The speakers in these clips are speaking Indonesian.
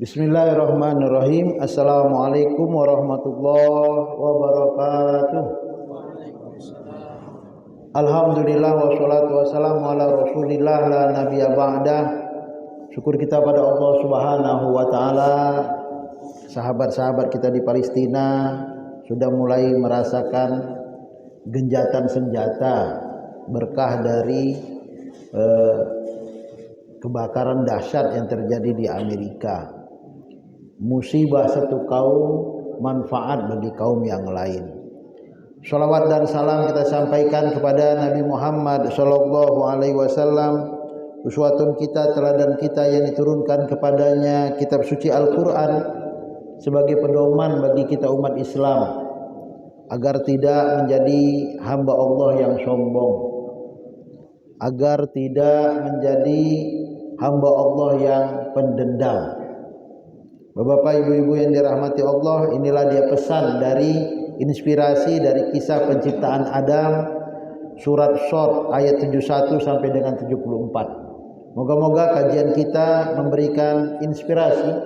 Bismillahirrahmanirrahim. Assalamualaikum warahmatullahi wabarakatuh. Alhamdulillah wassalatu wassalamu ala Rasulillah la nabiyya ba'da. Syukur kita pada Allah Subhanahu wa taala. Sahabat-sahabat kita di Palestina sudah mulai merasakan genjatan senjata berkah dari kebakaran dahsyat yang terjadi di Amerika. Musibah satu kaum, manfaat bagi kaum yang lain. Shalawat dan salam kita sampaikan kepada Nabi Muhammad sallallahu alaihi wasallam, uswatun kita, teladan kita yang diturunkan kepadanya kitab suci Al-Qur'an sebagai pedoman bagi kita umat Islam agar tidak menjadi hamba Allah yang sombong, agar tidak menjadi hamba Allah yang pendendam. Bapak, ibu-ibu yang dirahmati Allah, inilah dia pesan dari inspirasi dari kisah penciptaan Adam, surat Shad ayat 71 sampai dengan 74. Moga-moga kajian kita memberikan inspirasi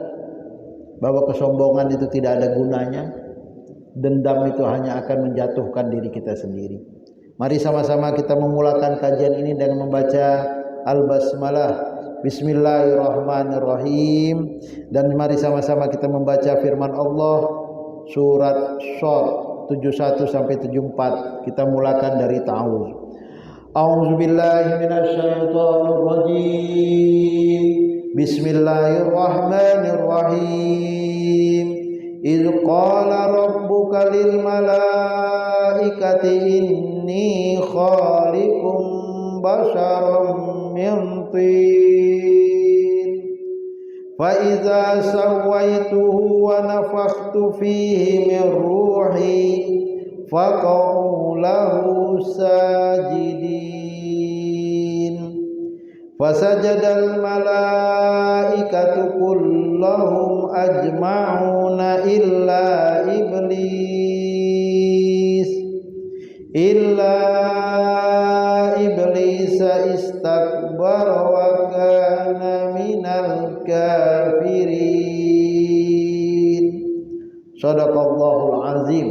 bahwa kesombongan itu tidak ada gunanya, dendam itu hanya akan menjatuhkan diri kita sendiri. Mari sama-sama kita memulakan kajian ini dengan membaca Al-Basmalah. Bismillahirrahmanirrahim. Dan mari sama-sama kita membaca firman Allah surat Shad 71 sampai 74. Kita mulakan dari ta'awuz. A'udzubillahi minasyaitonir rajim. Bismillahirrahmanirrahim. Idz qala rabbuka lil malaikati inni khaliqum basharam min tin fa idza sawaituhu wa nafakhtu fihi min ruhi faqa'u lahu sajidin fasajadal malaikatu kulluhum ajma'una illa iblis istakbara wa kana minal kafirin. Shadaqallahul azim.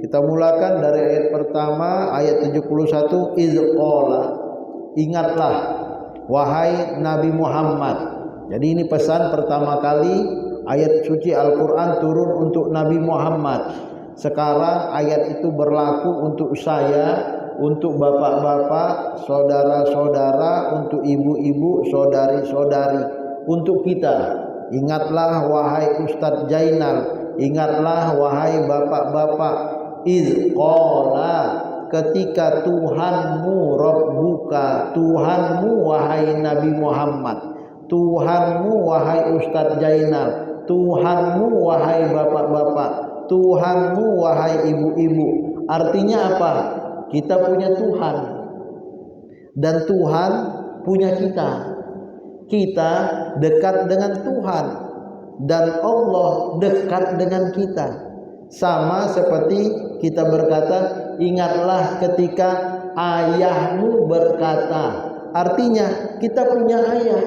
Kita mulakan dari ayat pertama, ayat 71. Iz qala, ingatlah wahai Nabi Muhammad. Jadi ini pesan pertama kali ayat suci Al-Quran turun untuk Nabi Muhammad. Sekarang ayat itu berlaku untuk saya, untuk bapak-bapak, saudara-saudara, untuk ibu-ibu, saudari-saudari, untuk kita. Ingatlah wahai Ustadz Jainal, ingatlah wahai bapak-bapak. Iz qala, ketika Tuhanmu, Rabbuka, Tuhanmu wahai Nabi Muhammad, Tuhanmu wahai Ustadz Jainal, Tuhanmu wahai bapak-bapak, Tuhanmu wahai ibu-ibu. Artinya apa? Kita punya Tuhan dan Tuhan punya kita. Kita dekat dengan Tuhan dan Allah dekat dengan kita. Sama seperti kita berkata, ingatlah ketika ayahmu berkata. Artinya kita punya ayah.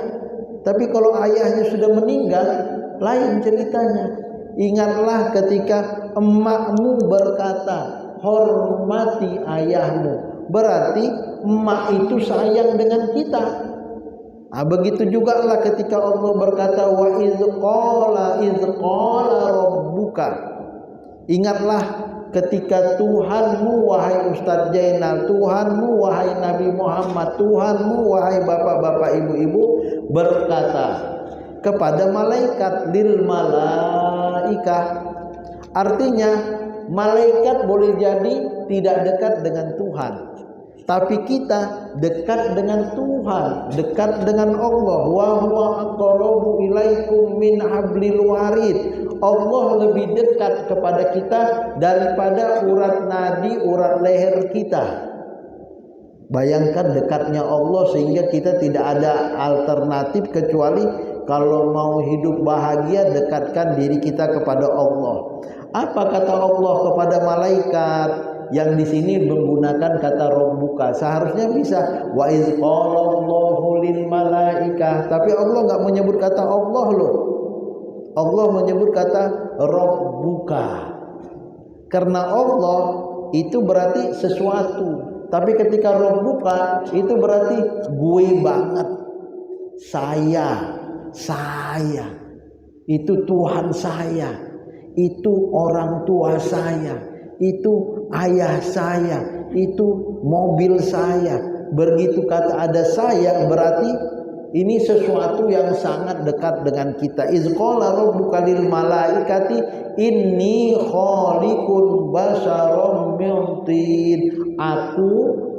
Tapi kalau ayahnya sudah meninggal, lain ceritanya. Ingatlah ketika emakmu berkata, hormati ayahmu. Berarti emak itu sayang dengan kita. Nah, begitu juga lah ketika Allah berkata, wa iz qala rabbuka. Ingatlah ketika Tuhanmu wahai Ustadz Jainal, Tuhanmu wahai Nabi Muhammad, Tuhanmu wahai bapak-bapak, ibu-ibu berkata kepada malaikat, lil malaikah. Artinya malaikat boleh jadi tidak dekat dengan Tuhan, tapi kita dekat dengan Tuhan, dekat dengan Allah. Wa huwa aqrabu ilaikum min hablil warid. Allah lebih dekat kepada kita daripada urat nadi, urat leher kita. Bayangkan dekatnya Allah sehingga kita tidak ada alternatif kecuali kalau mau hidup bahagia dekatkan diri kita kepada Allah. Apa kata Allah kepada malaikat? Yang di sini menggunakan kata Rabbuka. Seharusnya bisa wa iz qala Allahu lil malaikah, tapi Allah enggak menyebut kata Allah loh. Allah menyebut kata Rabbuka. Karena Allah itu berarti sesuatu. Tapi ketika Rabbuka itu berarti gue banget. Saya. Itu Tuhan saya. Itu orang tua saya. Itu ayah saya. Itu mobil saya. Begitu kata ada saya berarti ini sesuatu yang sangat dekat dengan kita. Iz qala rabbuka lil malaikati inni khaliqun basharam min tin. Aku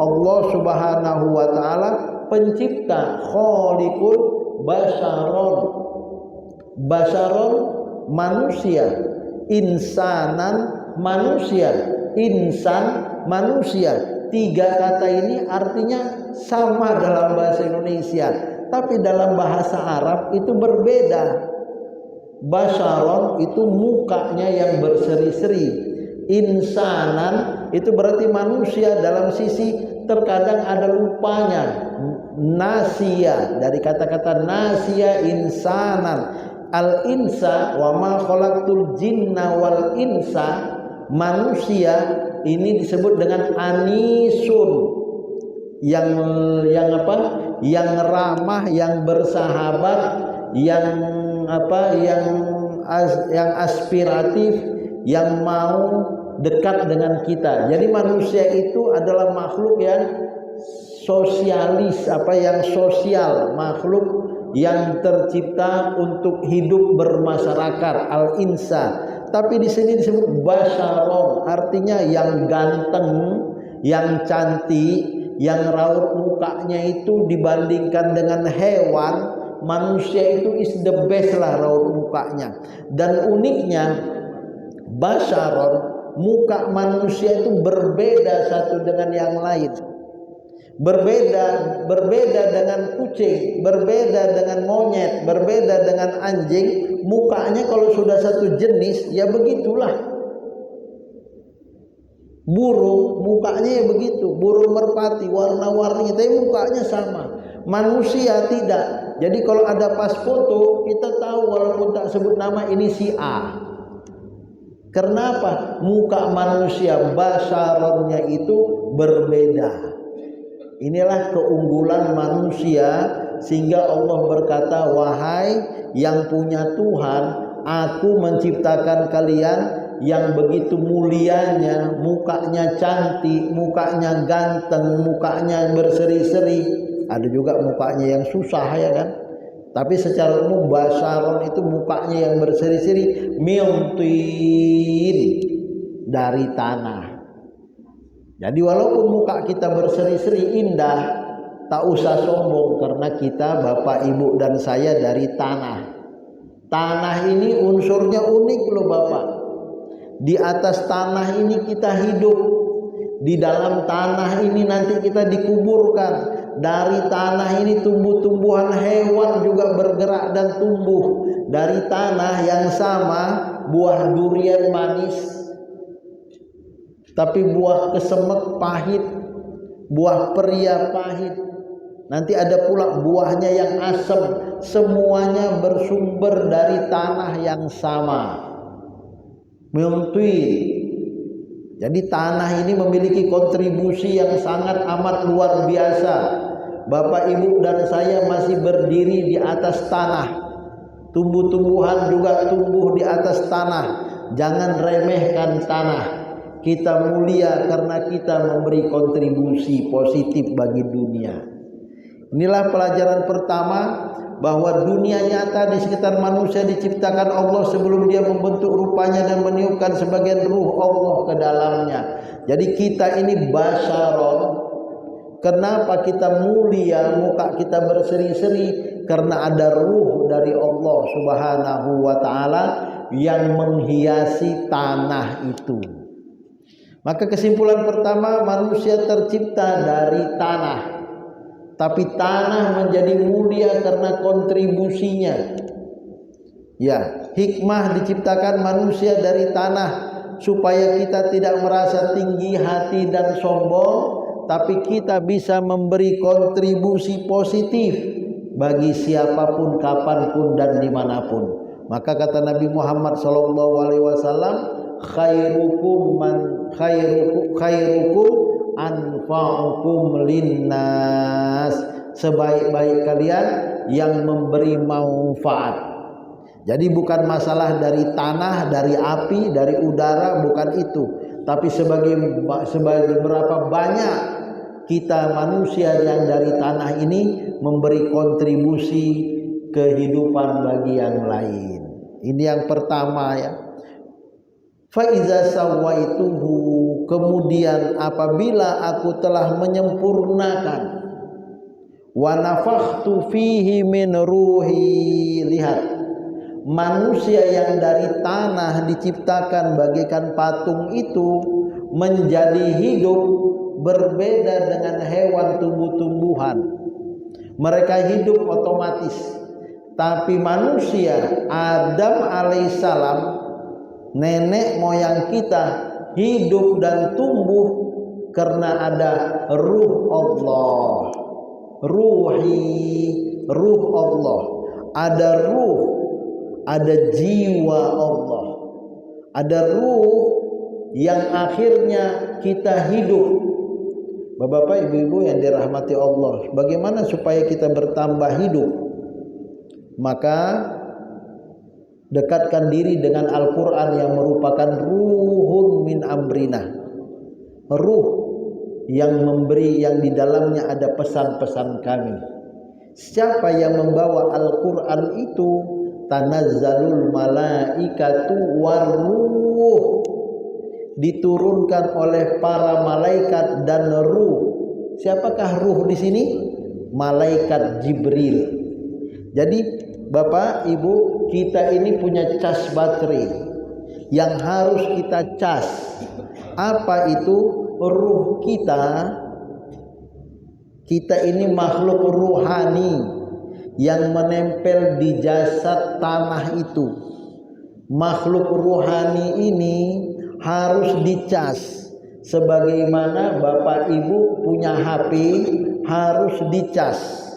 Allah Subhanahu wa taala pencipta, khaliqun basharon manusia, insanan manusia, insan manusia. Tiga kata ini artinya sama dalam bahasa Indonesia, tapi dalam bahasa Arab itu berbeda. Basharon itu mukanya yang berseri-seri. Insanan itu berarti manusia dalam sisi terkadang ada lupanya. Nasia, dari kata-kata nasia insanan. Al-insa wa ma khalaqtul jinna wal insa, manusia ini disebut dengan anisun, yang apa? Yang ramah, yang bersahabat, yang aspiratif, yang mau dekat dengan kita. Jadi manusia itu adalah makhluk yang sosialis, yang sosial, makhluk yang tercipta untuk hidup bermasyarakat, al-insa. Tapi di sini disebut basharon, artinya yang ganteng, yang cantik, yang raut mukanya itu dibandingkan dengan hewan, manusia itu is the best lah raut mukanya. Dan uniknya basharon, muka manusia itu berbeda satu dengan yang lain. Berbeda dengan kucing, berbeda dengan monyet, berbeda dengan anjing. Mukanya kalau sudah satu jenis ya begitulah. Burung mukanya ya begitu, burung merpati warna-warni, tapi mukanya sama. Manusia tidak. Jadi kalau ada pas foto kita tahu walaupun tak sebut nama ini si A. Kenapa? Muka manusia basharonnya itu berbeda. Inilah keunggulan manusia, sehingga Allah berkata, wahai yang punya Tuhan, aku menciptakan kalian yang begitu mulianya, mukanya cantik, mukanya ganteng, mukanya berseri-seri. Ada juga mukanya yang susah ya kan. Tapi secara umum basharon itu mukanya yang berseri-seri, mintin, dari tanah. Jadi walaupun muka kita berseri-seri indah, tak usah sombong karena kita Bapak Ibu dan saya dari tanah. Tanah ini unsurnya unik loh Bapak. Di atas tanah ini kita hidup. Di dalam tanah ini nanti kita dikuburkan. Dari tanah ini tumbuh-tumbuhan hewan juga bergerak dan tumbuh. Dari tanah yang sama, buah durian manis, tapi buah kesemek pahit, buah pria pahit. Nanti ada pula buahnya yang asam. Semuanya bersumber dari tanah yang sama. Mungkin. Jadi tanah ini memiliki kontribusi yang sangat amat luar biasa. Bapak Ibu dan saya masih berdiri di atas tanah. Tumbuh-tumbuhan juga tumbuh di atas tanah. Jangan remehkan tanah. Kita mulia karena kita memberi kontribusi positif bagi dunia. Inilah pelajaran pertama, bahwa dunia nyata di sekitar manusia diciptakan Allah sebelum dia membentuk rupanya dan meniupkan sebagian ruh Allah ke dalamnya. Jadi kita ini basharon. Kenapa kita mulia, muka kita berseri-seri? Karena ada ruh dari Allah Subhanahu wa ta'ala yang menghiasi tanah itu. Maka kesimpulan pertama, manusia tercipta dari tanah. Tapi tanah menjadi mulia karena kontribusinya. Ya, hikmah diciptakan manusia dari tanah supaya kita tidak merasa tinggi hati dan sombong, tapi kita bisa memberi kontribusi positif bagi siapapun, kapanpun dan dimanapun. Maka kata Nabi Muhammad SAW, khairukum anfa'ukum linnas. Sebaik-baik kalian yang memberi manfaat. Jadi bukan masalah dari tanah, dari api, dari udara, bukan itu. Tapi sebagai berapa banyak kita manusia yang dari tanah ini memberi kontribusi kehidupan bagi yang lain. Ini yang pertama ya. Fa iza sawaituhu, kemudian apabila aku telah menyempurnakan, wa nafakhtu fihi min ruhi, lihat, manusia yang dari tanah diciptakan bagaikan patung itu menjadi hidup berbeda dengan hewan tumbuh-tumbuhan. Mereka hidup otomatis. Tapi manusia Adam alaihissalam, nenek moyang kita, hidup dan tumbuh karena ada ruh Allah. Ruh Allah. Ada ruh, ada jiwa Allah. Ada ruh yang akhirnya kita hidup. Bapak-bapak, ibu-ibu yang dirahmati Allah, bagaimana supaya kita bertambah hidup? Maka dekatkan diri dengan Al-Quran yang merupakan ruhun min amrina, ruh yang memberi, yang di dalamnya ada pesan-pesan kami. Siapa yang membawa Al-Quran itu? Tanazzalul malaikatu waruh, diturunkan oleh para malaikat dan ruh. Siapakah ruh di sini? Malaikat Jibril. Jadi Bapak, Ibu, kita ini punya cas baterai yang harus kita cas. Apa itu? Ruh kita. Kita ini makhluk ruhani yang menempel di jasad tanah itu. Makhluk ruhani ini harus dicas. Sebagaimana Bapak Ibu punya HP harus dicas.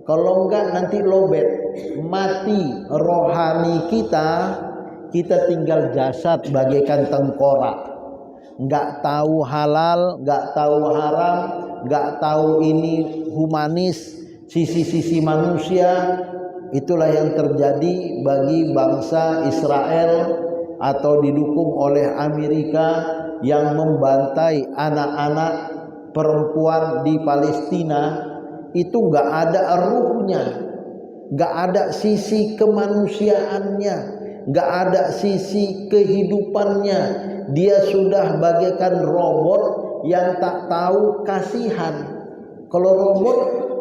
Kalau enggak nanti lobet, mati rohani kita tinggal jasad bagaikan tengkorak. Enggak tahu halal, enggak tahu haram, enggak tahu ini humanis, sisi-sisi manusia. Itulah yang terjadi bagi bangsa Israel atau didukung oleh Amerika yang membantai anak-anak perempuan di Palestina. Itu enggak ada ruhnya, enggak ada sisi kemanusiaannya, enggak ada sisi kehidupannya. Dia sudah bagaikan robot yang tak tahu kasihan. Kalau robot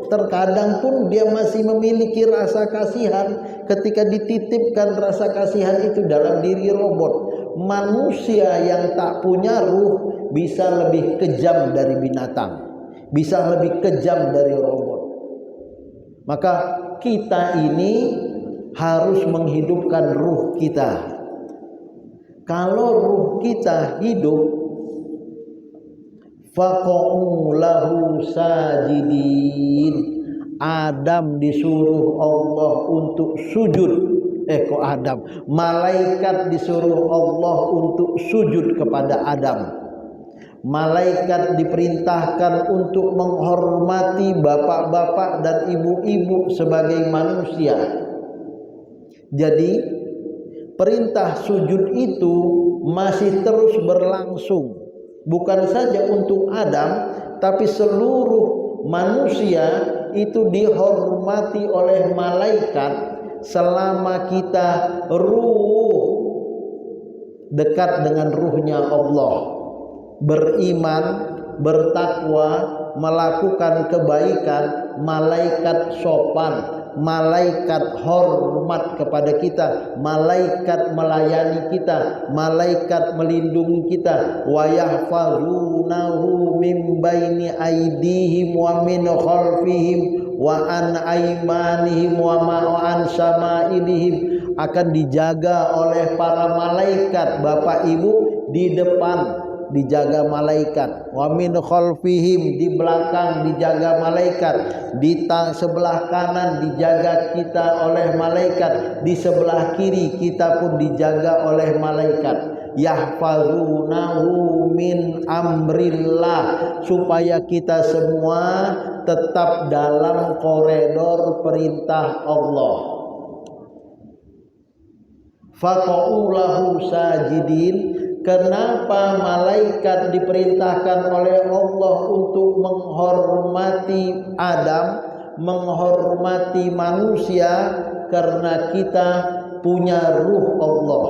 terkadang pun dia masih memiliki rasa kasihan ketika dititipkan rasa kasihan itu dalam diri robot. Manusia yang tak punya ruh bisa lebih kejam dari binatang, bisa lebih kejam dari robot. Maka kita ini harus menghidupkan ruh kita. Kalau ruh kita hidup, faqa'u lahu sajidin. Adam disuruh Allah untuk sujud. Kok Adam? Malaikat disuruh Allah untuk sujud kepada Adam. Malaikat diperintahkan untuk menghormati bapak-bapak dan ibu-ibu sebagai manusia. Jadi perintah sujud itu masih terus berlangsung. Bukan saja untuk Adam, tapi seluruh manusia itu dihormati oleh malaikat selama kita dekat dengan ruhnya Allah, beriman, bertakwa, melakukan kebaikan. Malaikat sopan, malaikat hormat kepada kita, malaikat melayani kita, malaikat melindungi kita. Wa yahfazunahu min baini aydihim wa min khalfihim wa an aymanihim wa an syama'ilihim. Akan dijaga oleh para malaikat Bapak Ibu di depan, dijaga malaikat, wa min khalfihim, di belakang dijaga malaikat, di sebelah kanan dijaga kita oleh malaikat, di sebelah kiri kita pun dijaga oleh malaikat. Yahfazunahu min amrillah, supaya kita semua tetap dalam koridor perintah Allah. Faqaulahu sajidin. Kenapa malaikat diperintahkan oleh Allah untuk menghormati Adam, menghormati manusia? Karena kita punya ruh Allah,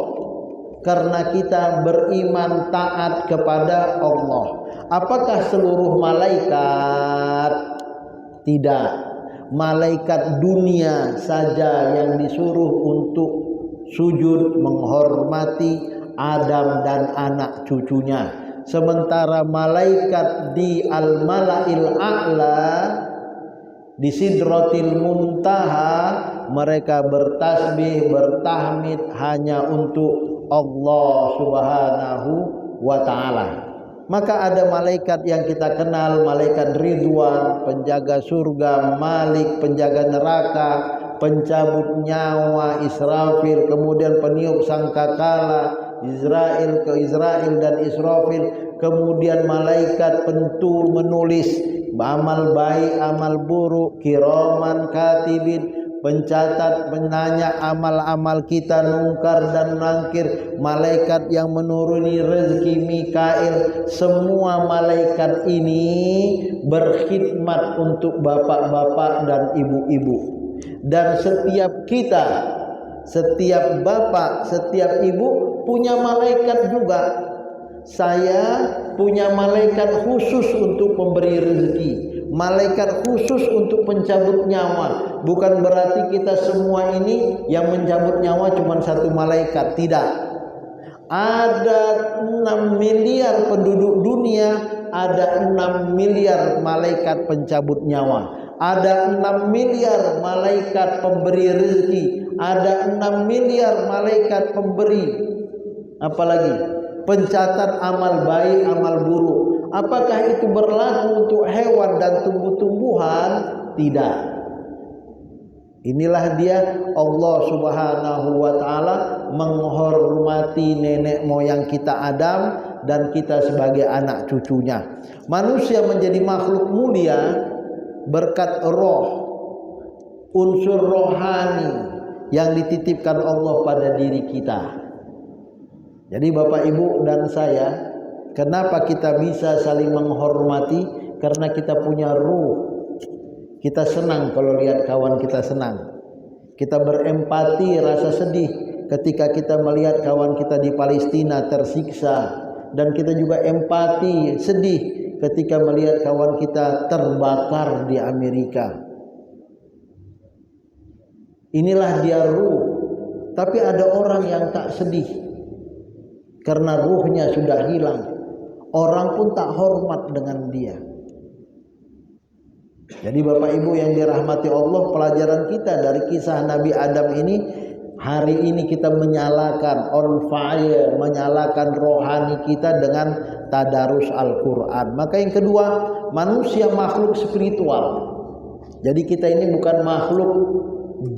karena kita beriman taat kepada Allah. Apakah seluruh malaikat? Tidak. Malaikat dunia saja yang disuruh untuk sujud menghormati Adam dan anak cucunya. Sementara malaikat di al-mala'il a'la, di sidratil muntaha, mereka bertasbih, bertahmid hanya untuk Allah Subhanahu wa ta'ala. Maka ada malaikat yang kita kenal, malaikat Ridwan, penjaga surga, Malik, penjaga neraka, pencabut nyawa Israfil, kemudian peniup sangkakala Israel dan Israfil, kemudian malaikat pentul menulis amal baik amal buruk, kiraman katibin, pencatat menanya amal-amal kita, nungkar dan nangkir, malaikat yang menuruni rezeki Mikail. Semua malaikat ini berkhidmat untuk bapak-bapak dan ibu-ibu. Dan setiap kita, setiap bapak, setiap ibu punya malaikat juga. Saya punya malaikat khusus untuk pemberi rezeki, malaikat khusus untuk pencabut nyawa. Bukan berarti kita semua ini yang mencabut nyawa cuma satu malaikat, tidak. Ada 6 miliar penduduk dunia, ada 6 miliar malaikat pencabut nyawa. Ada 6 miliar malaikat pemberi rezeki, ada 6 miliar malaikat pemberi apalagi pencatat amal baik amal buruk. Apakah itu berlaku untuk hewan dan tumbuh-tumbuhan? Tidak. Inilah dia Allah Subhanahu wa ta'ala menghormati nenek moyang kita Adam dan kita sebagai anak cucunya. Manusia menjadi makhluk mulia berkat roh, unsur rohani yang dititipkan Allah pada diri kita. Jadi Bapak Ibu dan saya, kenapa kita bisa saling menghormati? Karena kita punya ruh. Kita senang kalau lihat kawan kita senang. Kita berempati, rasa sedih ketika kita melihat kawan kita di Palestina tersiksa. Dan kita juga empati, sedih ketika melihat kawan kita terbakar di Amerika. Inilah dia ruh. Tapi ada orang yang tak sedih karena ruhnya sudah hilang. Orang pun tak hormat dengan dia. Jadi Bapak Ibu yang dirahmati Allah, pelajaran kita dari kisah Nabi Adam ini, hari ini kita menyalakan on fire, menyalakan rohani kita dengan tadarus Al-Quran. Maka yang kedua, manusia makhluk spiritual. Jadi kita ini bukan makhluk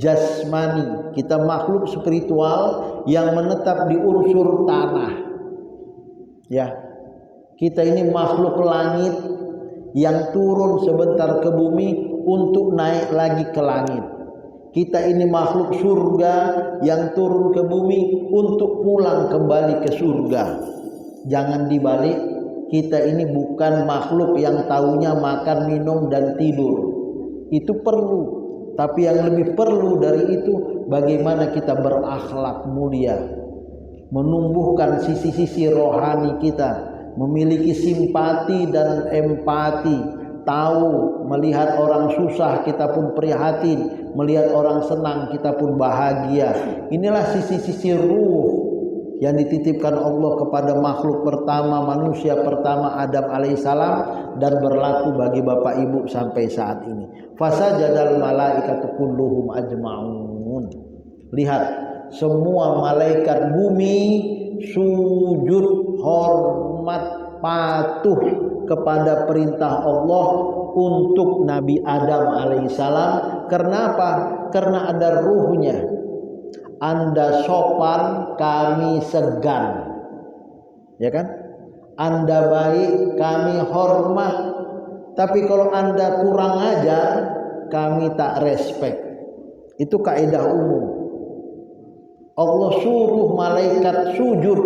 jasmani, kita makhluk spiritual yang menetap di unsur tanah. Ya, kita ini makhluk langit yang turun sebentar ke bumi untuk naik lagi ke langit. Kita ini makhluk surga yang turun ke bumi untuk pulang kembali ke surga. Jangan dibalik, kita ini bukan makhluk yang taunya makan, minum dan tidur. Itu perlu, tapi yang lebih perlu dari itu bagaimana kita berakhlak mulia, menumbuhkan sisi-sisi rohani kita, memiliki simpati dan empati, tahu melihat orang susah kita pun prihatin, melihat orang senang kita pun bahagia. Inilah sisi-sisi ruh yang dititipkan Allah kepada makhluk pertama, manusia pertama Adam alaihissalam, dan berlaku bagi Bapak Ibu sampai saat ini. Fasajadal malaikatu kulluhum ajma'un. Lihat, semua malaikat bumi sujud hormat patuh kepada perintah Allah untuk Nabi Adam alaihissalam. Kenapa? Karena ada ruhnya. Anda sopan, kami segan, ya kan? Anda baik, kami hormat. Tapi kalau Anda kurang ajar, kami tak respect. Itu kaidah umum. Allah suruh malaikat sujud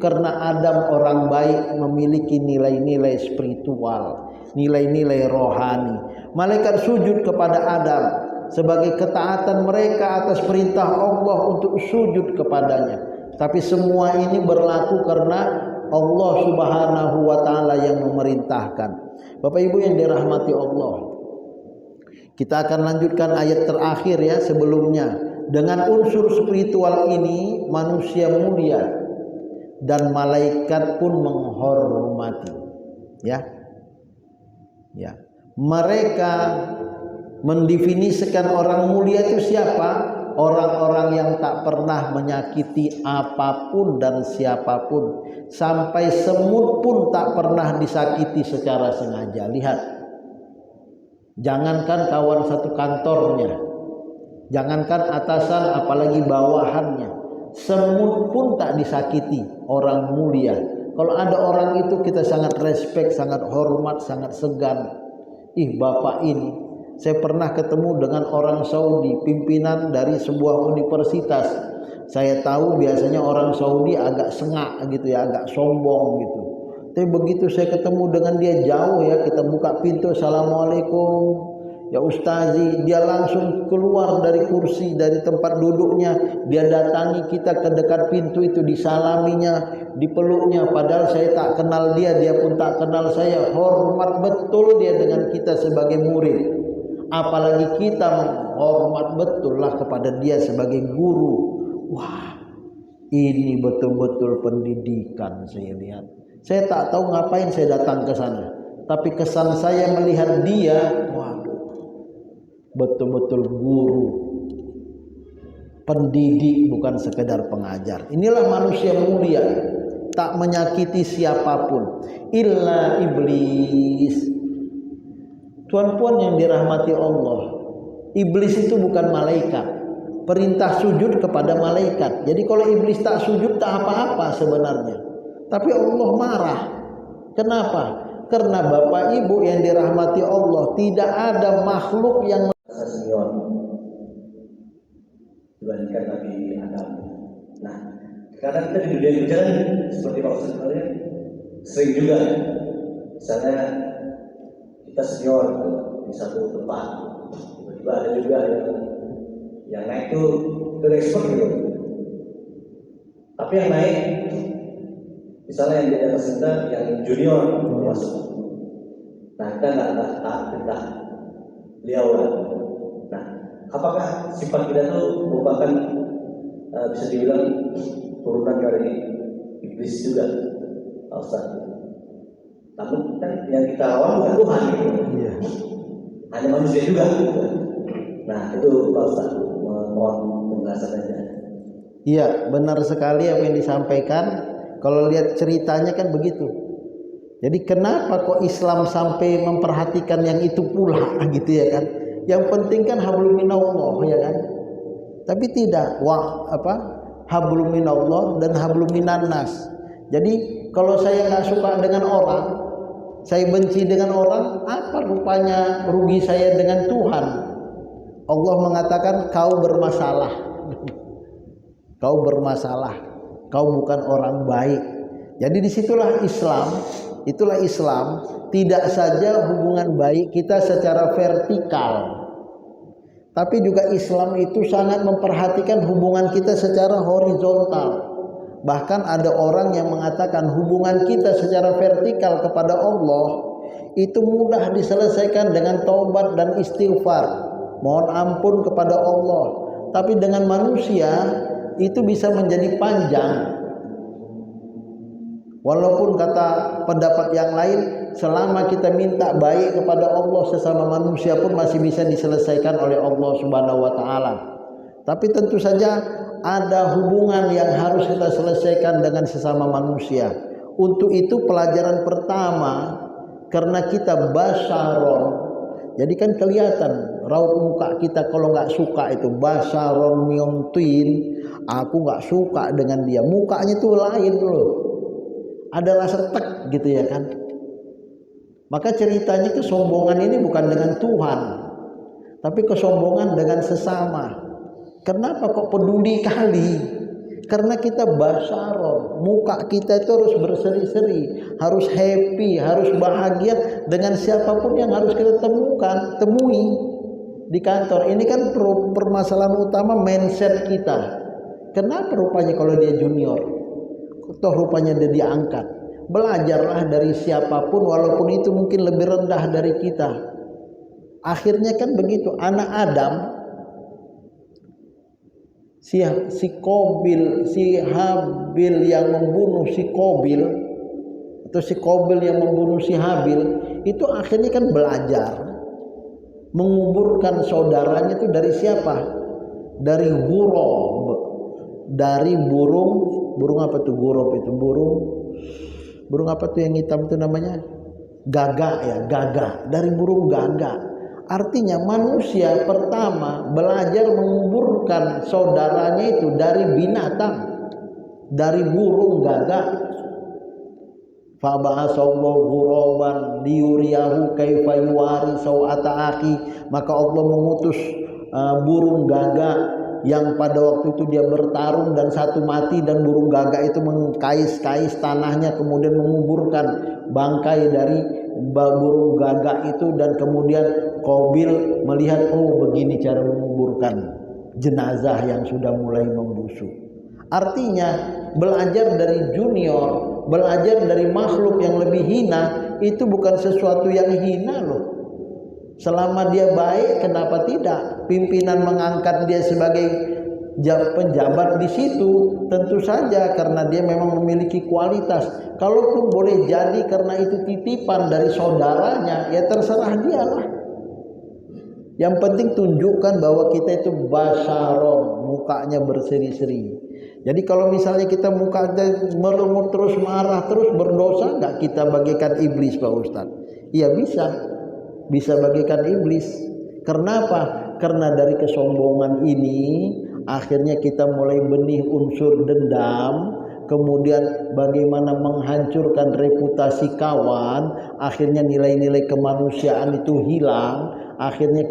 karena Adam orang baik, memiliki nilai-nilai spiritual, nilai-nilai rohani. Malaikat sujud kepada Adam sebagai ketaatan mereka atas perintah Allah untuk sujud kepadanya. Tapi semua ini berlaku karena Allah Subhanahu wa taala yang memerintahkan. Bapak Ibu yang dirahmati Allah, kita akan lanjutkan ayat terakhir ya sebelumnya. Dengan unsur spiritual ini manusia mulia dan malaikat pun menghormati. Ya. Ya. Mereka mendefinisikan orang mulia itu siapa? Orang-orang yang tak pernah menyakiti apapun dan siapapun. Sampai semut pun tak pernah disakiti secara sengaja. Lihat. Jangankan kawan satu kantornya, jangankan atasan apalagi bawahannya, semut pun tak disakiti orang mulia. Kalau ada orang itu kita sangat respect, sangat hormat, sangat segan. Ih bapak ini, saya pernah ketemu dengan orang Saudi, pimpinan dari sebuah universitas. Saya tahu biasanya orang Saudi agak sengak gitu ya, agak sombong gitu. Tapi begitu saya ketemu dengan dia jauh ya, kita buka pintu, assalamualaikum ya ustazi, dia langsung keluar dari kursi, dari tempat duduknya, dia datangi kita ke dekat pintu itu, disalaminya, dipeluknya, padahal saya tak kenal dia, dia pun tak kenal saya. Hormat betul dia dengan kita sebagai murid, apalagi kita menghormat betul lah kepada dia sebagai guru. Wah, ini betul-betul pendidikan saya lihat. Saya tak tahu ngapain saya datang ke sana, tapi kesan saya melihat dia, waduh, betul-betul guru, pendidik, bukan sekedar pengajar. Inilah manusia mulia, tak menyakiti siapapun, illa iblis. Tuan-tuan yang dirahmati Allah, iblis itu bukan malaikat. Perintah sujud kepada malaikat. Jadi kalau iblis tak sujud tak apa-apa sebenarnya. Tapi Allah marah. Kenapa? Karena Bapak Ibu yang dirahmati Allah, tidak ada makhluk yang senior dibandingkan Nabi Adam. Nah, kadang kita di dunia kerja kan seperti Pak Ustaz kemarin sering juga, misalnya kita senior di satu tempat, tiba-tiba ada juga yang naik itu expert gitu. Tapi yang naik, misalnya yang di atas kita, yang junior masuk. Nah, kita nggak perintah beliau lah. Nah, apakah sifat kita itu merupakan bisa dibilang turunan dari iblis juga, Pak Ustaz? Namun kan yang kita lawan bukan Tuhan, gitu. Iya. Hanya manusia juga. Gitu. Nah, itu Pak Ustaz, mohon penjelasannya. Iya, benar sekali apa yang disampaikan. Kalau lihat ceritanya kan begitu. Jadi kenapa kok Islam sampai memperhatikan yang itu pula gitu ya kan? Yang penting kan hablum minallah ya kan? Tapi tidak, hablum minallah dan hablum minannas. Jadi kalau saya nggak suka dengan orang, saya benci dengan orang, apa rupanya rugi saya dengan Tuhan? Allah mengatakan kau bermasalah. Kau bermasalah. Kau bukan orang baik. Jadi disitulah Islam, itulah Islam, tidak saja hubungan baik kita secara vertikal, tapi juga Islam itu sangat memperhatikan hubungan kita secara horizontal. Bahkan ada orang yang mengatakan hubungan kita secara vertikal kepada Allah itu mudah diselesaikan dengan taubat dan istighfar, mohon ampun kepada Allah. Tapi dengan manusia itu bisa menjadi panjang. Walaupun kata pendapat yang lain, selama kita minta baik kepada Allah sesama manusia pun masih bisa diselesaikan oleh Allah Subhanahu wa taala. Tapi tentu saja ada hubungan yang harus kita selesaikan dengan sesama manusia. Untuk itu pelajaran pertama, karena kita basyaron, jadi kan kelihatan raut muka kita kalau nggak suka itu basyaron miyomtin, aku nggak suka dengan dia, mukanya tuh lain loh, ada rasa tek gitu ya kan. Maka ceritanya kesombongan ini bukan dengan Tuhan, tapi kesombongan dengan sesama. Kenapa kok peduli kali? Karena kita basyaron, muka kita itu harus berseri-seri, harus happy, harus bahagia dengan siapapun yang harus kita temui di kantor. Ini kan permasalahan utama mindset kita. Kenapa rupanya kalau dia junior, toh rupanya dia diangkat? Belajarlah dari siapapun walaupun itu mungkin lebih rendah dari kita. Akhirnya kan begitu, anak Adam, si Qabil, si Habil yang membunuh si Qabil, atau si Qabil yang membunuh si Habil, itu akhirnya kan belajar menguburkan saudaranya itu dari siapa? Dari ghurab, dari burung apa tuh ghurab itu? Burung apa tuh yang hitam itu namanya? Gagak ya, gagak, dari burung gagak. Artinya manusia pertama belajar menguburkan saudaranya itu dari binatang, dari burung gagak. Faba'asallahu ghuraban liyuriyahu kaifa yuwari sawata akhi, maka Allah mengutus burung gagak yang pada waktu itu dia bertarung dan satu mati, dan burung gagak itu mengkais-kais tanahnya kemudian menguburkan bangkai dari burung gagak itu, dan kemudian Qabil melihat, oh begini cara menguburkan jenazah yang sudah mulai membusuk. Artinya belajar dari junior, belajar dari makhluk yang lebih hina itu bukan sesuatu yang hina loh. Selama dia baik, kenapa tidak? Pimpinan mengangkat dia sebagai penjabat di situ, tentu saja karena dia memang memiliki kualitas. Kalaupun boleh jadi karena itu titipan dari saudaranya, ya terserah dia lah. Yang penting tunjukkan bahwa kita itu basyaron, mukanya berseri-seri. Jadi kalau misalnya kita mukanya merungut terus, marah terus, berdosa nggak kita bagikan iblis Pak Ustadz? Iya bisa bagikan iblis. Kenapa? Karena dari kesombongan ini akhirnya kita mulai benih unsur dendam, kemudian bagaimana menghancurkan reputasi kawan, akhirnya nilai-nilai kemanusiaan itu hilang. Akhirnya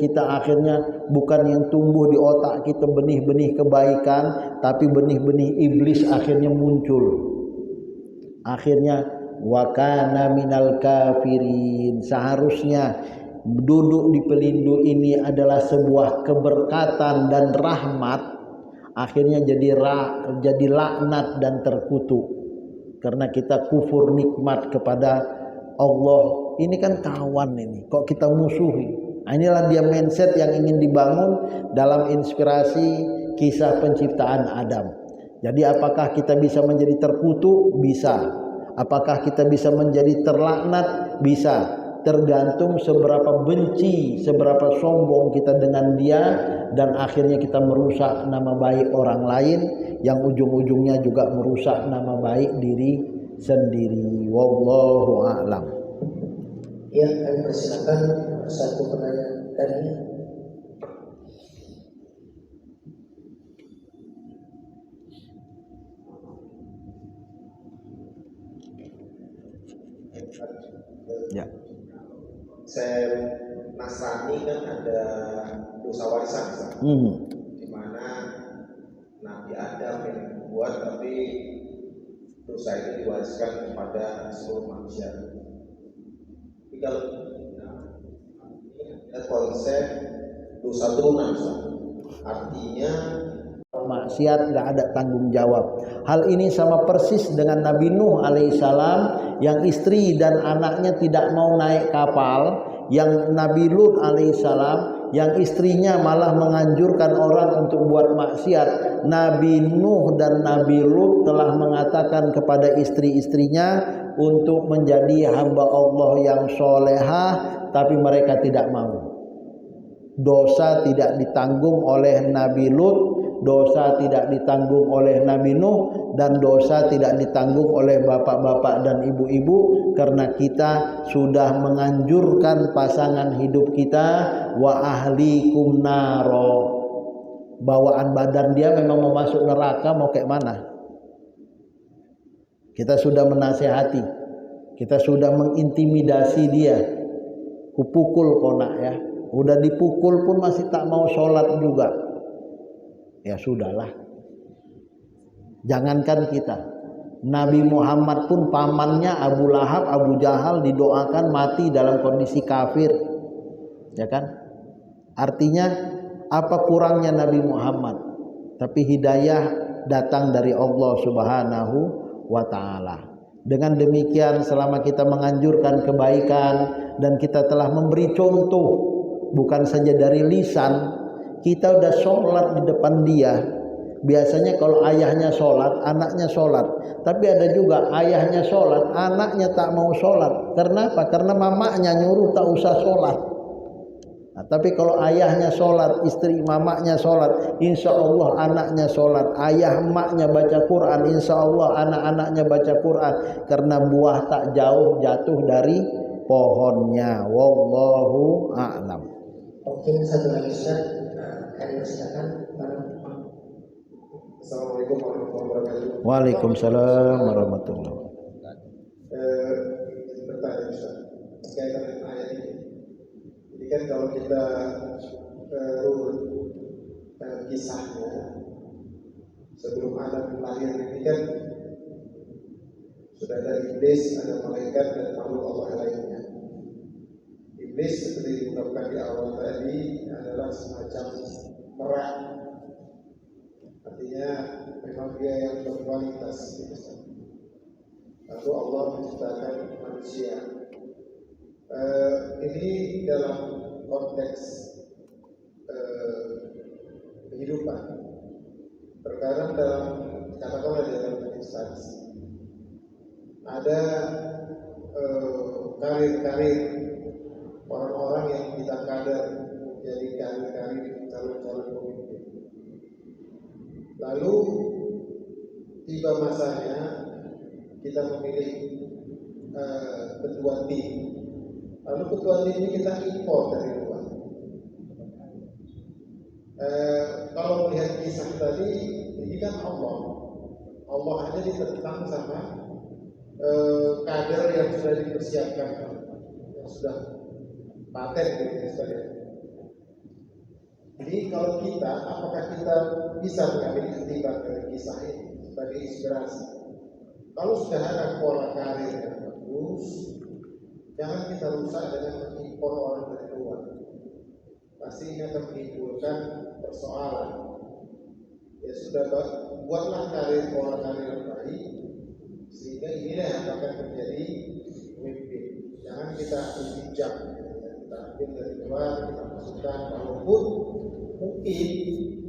bukan yang tumbuh di otak kita benih-benih kebaikan, tapi benih-benih iblis akhirnya muncul. Akhirnya wa kana minal kafirin. Seharusnya duduk di pelindung ini adalah sebuah keberkatan dan rahmat, akhirnya jadi laknat dan terkutuk karena kita kufur nikmat kepada Allah. Ini kan kawan ini, kok kita musuhi? Nah, inilah dia mindset yang ingin dibangun dalam inspirasi kisah penciptaan Adam. Jadi apakah kita bisa menjadi terkutuk? Bisa. Apakah kita bisa menjadi terlaknat? Bisa. Tergantung seberapa benci, seberapa sombong kita dengan dia, dan akhirnya kita merusak nama baik orang lain yang ujung-ujungnya juga merusak nama baik diri sendiri. Wallahu a'lam. Ya, kami persilakan satu pertanyaan tadi. Ya. Saya Nasrani kan ada dosa warisan, di mana Nabi Adam yang membuat, tapi dosa itu diwariskan kepada seluruh manusia. Tinggal ada konsep dosa turunan, artinya maksiat nggak ada tanggung jawab. Hal ini sama persis dengan Nabi Nuh alaihissalam yang istri dan anaknya tidak mau naik kapal, yang Nabi Lut alaihissalam yang istrinya malah menganjurkan orang untuk buat maksiat. Nabi Nuh dan Nabi Lut telah mengatakan kepada istri-istrinya untuk menjadi hamba Allah yang solehah, tapi mereka tidak mau. Dosa tidak ditanggung oleh Nabi Lut dosa tidak ditanggung oleh Nabi Nuh, dan dosa tidak ditanggung oleh bapak-bapak dan ibu-ibu, karena kita sudah menganjurkan pasangan hidup kita wa ahlikum naro. Bawaan badan dia memang mau masuk neraka, mau kayak mana? Kita sudah menasehati, kita sudah mengintimidasi dia. Kupukul konak ya, udah dipukul pun masih tak mau sholat juga. Ya sudahlah. Jangankan kita, Nabi Muhammad pun pamannya Abu Lahab, Abu Jahal didoakan mati dalam kondisi kafir, ya kan? Artinya apa kurangnya Nabi Muhammad? Tapi hidayah datang dari Allah Subhanahu wa ta'ala. Dengan demikian selama kita menganjurkan kebaikan dan kita telah memberi contoh, bukan saja dari lisan, kita udah sholat di depan dia. Biasanya kalau ayahnya sholat, anaknya sholat. Tapi ada juga ayahnya sholat, anaknya tak mau sholat. Karena apa? Karena mamanya nyuruh tak usah sholat. Nah, tapi kalau ayahnya sholat, istri mamanya sholat, insya Allah anaknya sholat. Ayah emaknya baca Quran, insya Allah anak-anaknya baca Quran. Karena buah tak jauh jatuh dari pohonnya. Wallahu a'lam. Mungkin satu lagi Ustaz, kami silakan. Assalamualaikum warahmatullahi wabarakatuh. Waalaikumsalam warahmatullahi wabarakatuh. Bertanya Ustaz, berkaitan dengan ayat ini. Jadi kan kalau kita urut kisahnya sebelum Adam lahir ini kan sudah ada iblis, ada malaikat dan makhluk Allah lainnya. Iblis seperti diungkapkan di awal tadi adalah semacam merak. Artinya memang dia yang berkualitas. Lalu Allah menciptakan manusia. Ini dalam konteks kehidupan. Terkadang dalam katakanlah dalam instansi ada karir-karir orang-orang yang kita kader menjadi karir-karir calon-calon pemimpin. Lalu tiba masanya kita memilih ketua tim. Lalu ketua tim ini kita impor dari luar. Kalau melihat kisah tadi, ini kan Allah aja ditentang sama kader yang sudah dipersiapkan, yang sudah paten gitu ya. Jadi kalau kita, apakah kita bisa mengambil iktibar dari kisah ini sebagai inspirasi? Kalau sudah ada pola karir yang bagus, jangan kita rusak dengan mengimpor orang dari luar. Pasti ini akan menimbulkan persoalan. Ya sudah, buatlah pola karir yang baik, sehingga inilah yang akan menjadi pemimpin. Jangan kita bijak, kita ambil dari luar, kita masukkan, walaupun mungkin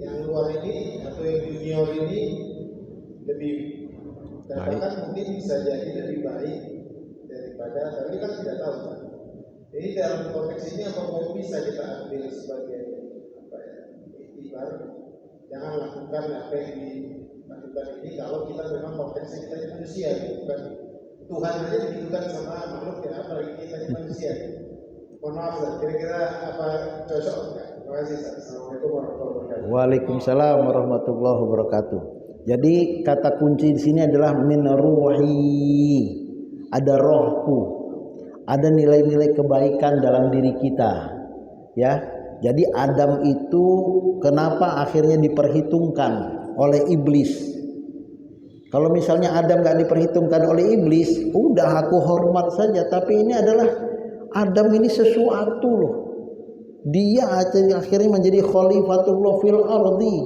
yang luar ini atau yang junior ini lebih katakan mungkin bisa jadi lebih baik daripada, tapi kita tidak tahu kan. Jadi dalam konteks ini apa bisa kita ambil sebagai iktibar? Jangan lakukan apa yang dilakukan ini kalau kita memang konteksnya kita manusia, bukan Tuhan aja ditentukan sama makhluk ya, apalagi kita manusia. Mohon maaf, kira-kira apa cocok enggak? Terima kasih. Assalamualaikum warahmatullahi wabarakatuh. Waalaikumsalam warahmatullahi wabarakatuh. Jadi kata kunci di sini adalah min ruhi. Ada rohku. Ada nilai-nilai kebaikan dalam diri kita. Ya. Jadi Adam itu kenapa akhirnya diperhitungkan oleh iblis? Kalau misalnya Adam gak diperhitungkan oleh iblis, udah aku hormat saja. Tapi ini adalah Adam ini sesuatu loh. Dia akhirnya menjadi khalifatullah fil ardi.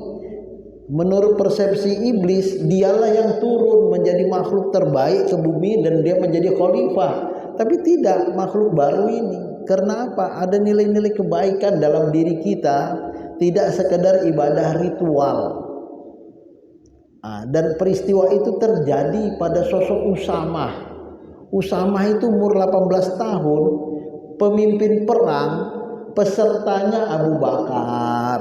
Menurut persepsi iblis, dialah yang turun menjadi makhluk terbaik ke bumi dan dia menjadi khalifah. Tapi tidak, makhluk baru ini. Karena apa? Ada nilai-nilai kebaikan dalam diri kita, tidak sekedar ibadah ritual. Dan peristiwa itu terjadi pada sosok Usamah. Usamah itu umur 18 tahun, pemimpin perang, pesertanya Abu Bakar,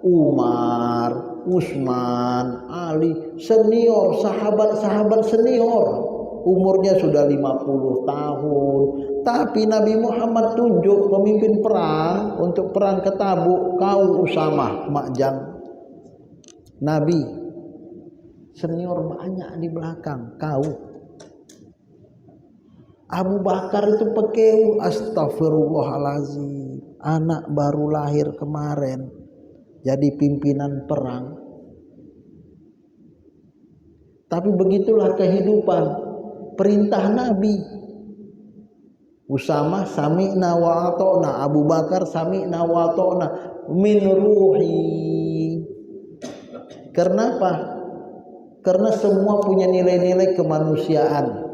Umar, Utsman, Ali, senior, sahabat-sahabat senior. Umurnya sudah 50 tahun. Tapi Nabi Muhammad tunjuk pemimpin perang untuk perang ke Tabuk, kau Usamah, makjang. Nabi senior banyak di belakang, kau. Abu Bakar itu pekeu, astagfirullahalazim, anak baru lahir kemarin jadi pimpinan perang. Tapi begitulah kehidupan, perintah Nabi. Usamah sami'na wa ata'na, Abu Bakar sami'na wa ata'na min ruhi. Kenapa? Karena semua punya nilai-nilai kemanusiaan.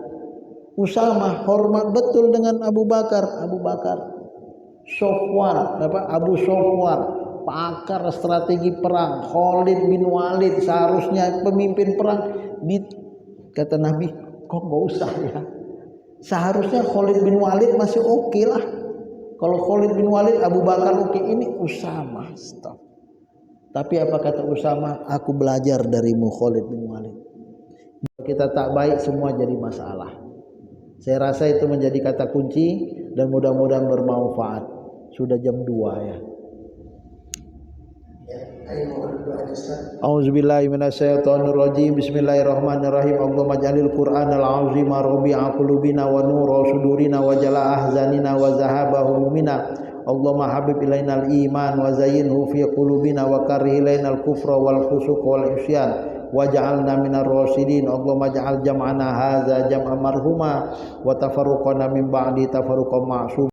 Usamah hormat betul dengan Abu Bakar. Abu Bakar Sofwan, Abu Sofwan, pakar strategi perang. Khalid bin Walid seharusnya pemimpin perang. Kata Nabi, kok gak usah ya. Seharusnya Khalid bin Walid masih oke lah. Kalau Khalid bin Walid, Abu Bakar oke, ini Usamah. Stop. Tapi apa kata Usamah? Aku belajar darimu Khalid bin Walid. Kita tak baik semua jadi masalah. Saya rasa itu menjadi kata kunci dan mudah-mudahan bermanfaat. Sudah jam 2 ya. A'udzubillahi minasyaitonirrajim. Bismillahirrahmanirrahim. Allahumma ij'alil Qur'anal 'azima rabi'a qulubina wa nura sudurina wa jala ahzanina wa zahaba humumina. Allahumma habib ilainal iman wa zayyinhu fi qulubina wa karrih ilainal kufra wal fusuq wal isyan waj'alna minar rasyidin. Allahumma ij'al jam'ana hadza jam'an marhuma wa tafarruqana min ba'di tafarruqan ma'sum.